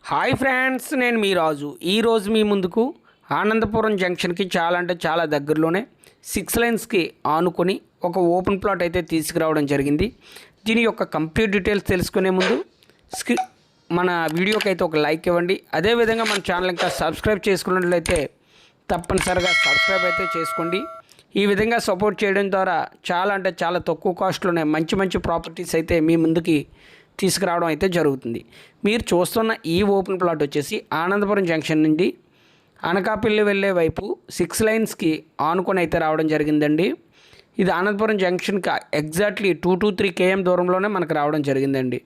Hi friends, నేను మీ రాజు. ఈరోజు మీ ముందుకు ఆనందపురం జంక్షన్కి చాలా అంటే చాలా దగ్గరలోనే 6 లైన్స్కి ఆనుకొని ఒక ఓపెన్ ప్లాట్ అయితే తీసుకురావడం జరిగింది. దీని యొక్క కంప్లీట్ డీటెయిల్స్ తెలుసుకునే ముందు మన వీడియోకి అయితే ఒక లైక్ ఇవ్వండి. అదేవిధంగా మన ఛానల్ ఇంకా సబ్స్క్రైబ్ చేసుకున్నట్లయితే తప్పనిసరిగా సబ్స్క్రైబ్ అయితే చేసుకోండి. ఈ విధంగా సపోర్ట్ చేయడం ద్వారా చాలా అంటే చాలా తక్కువ కాస్ట్లోనే మంచి మంచి ప్రాపర్టీస్ అయితే మీ ముందుకి తీసుకురావడం అయితే జరుగుతుంది. మీరు చూస్తున్న ఈ ఓపెన్ ప్లాట్ వచ్చేసి ఆనందపురం జంక్షన్ నుండి అనకాపల్లి వెళ్ళే వైపు 6 లైన్స్కి ఆనుకొని అయితే రావడం జరిగిందండి. ఇది ఆనందపురం జంక్షన్కి ఎగ్జాక్ట్లీ 2 to 3 km దూరంలోనే మనకు రావడం జరిగిందండి.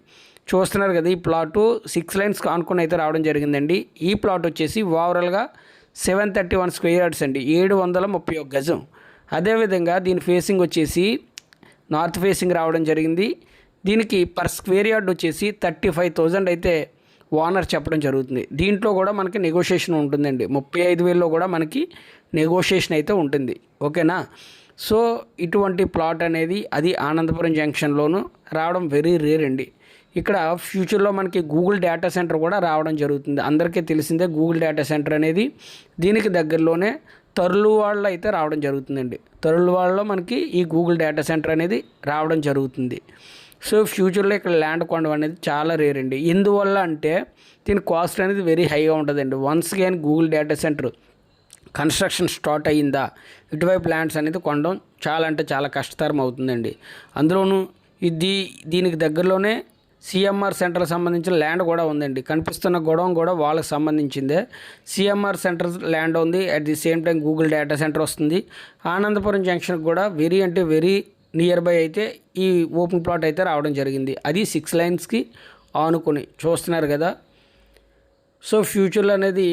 చూస్తున్నారు కదా, ఈ ప్లాటు 6 లైన్స్కి ఆనుకొని అయితే రావడం జరిగిందండి. ఈ ప్లాట్ వచ్చేసి ఓవరాల్గా 731 స్క్వేర్ యార్డ్స్ అండి, 731 గజం. అదేవిధంగా దీని ఫేసింగ్ వచ్చేసి నార్త్ ఫేసింగ్ రావడం జరిగింది. దీనికి పర్ స్క్వేర్ యార్డ్ వచ్చేసి 35,000 అయితే ఓనర్ చెప్పడం జరుగుతుంది. దీంట్లో కూడా మనకి నెగోషియేషన్ ఉంటుందండి. 35,000లో కూడా మనకి నెగోషియేషన్ అయితే ఉంటుంది. ఓకేనా? సో ఇటువంటి ప్లాట్ అనేది అది ఆనందపురం జంక్షన్లోనూ రావడం వెరీ రేర్ అండి. ఇక్కడ ఫ్యూచర్లో మనకి గూగుల్ డేటా సెంటర్ కూడా రావడం జరుగుతుంది. అందరికీ తెలిసిందే గూగుల్ డేటా సెంటర్ అనేది. దీనికి దగ్గరలోనే తరులువాడలో అయితే రావడం జరుగుతుందండి. తరులువాడలో మనకి ఈ గూగుల్ డేటా సెంటర్ అనేది రావడం జరుగుతుంది. సో ఫ్యూచర్లో ఇక్కడ ల్యాండ్ కొనడం అనేది చాలా రేర్ అండి. ఎందువల్ల అంటే దీని కాస్ట్ అనేది వెరీ హైగా ఉంటుందండి. Once again Google data centre construction start అయ్యిందా ఇటువైపు ల్యాండ్స్ అనేది కొనడం చాలా అంటే చాలా కష్టతరం అవుతుందండి. అందులోనూ దీనికి దగ్గరలోనే సిఎంఆర్ సెంటర్ సంబంధించిన ల్యాండ్ కూడా ఉందండి. కనిపిస్తున్న గొడవం కూడా వాళ్ళకి సంబంధించిందే. సిఎంఆర్ సెంటర్ ల్యాండ్ ఉంది, at the same time Google data centre వస్తుంది. ఆనందపురం జంక్షన్కి కూడా వెరీ అంటే వెరీ నియర్ బై అయితే ఈ ఓపెన్ ప్లాట్ అయితే రావడం జరిగింది. అది 6 లైన్స్కి ఆనుకొని చూస్తున్నారు కదా. సో ఫ్యూచర్లో అనేది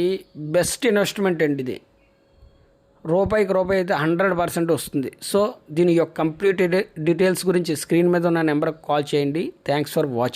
బెస్ట్ ఇన్వెస్ట్మెంట్ అండి. ఇది రూపాయికి రూపాయి అయితే 100% వస్తుంది. సో దీని యొక్క కంప్లీట్ డీటెయిల్స్ గురించి స్క్రీన్ మీద ఉన్న నెంబర్కి కాల్ చేయండి. Thanks for watching.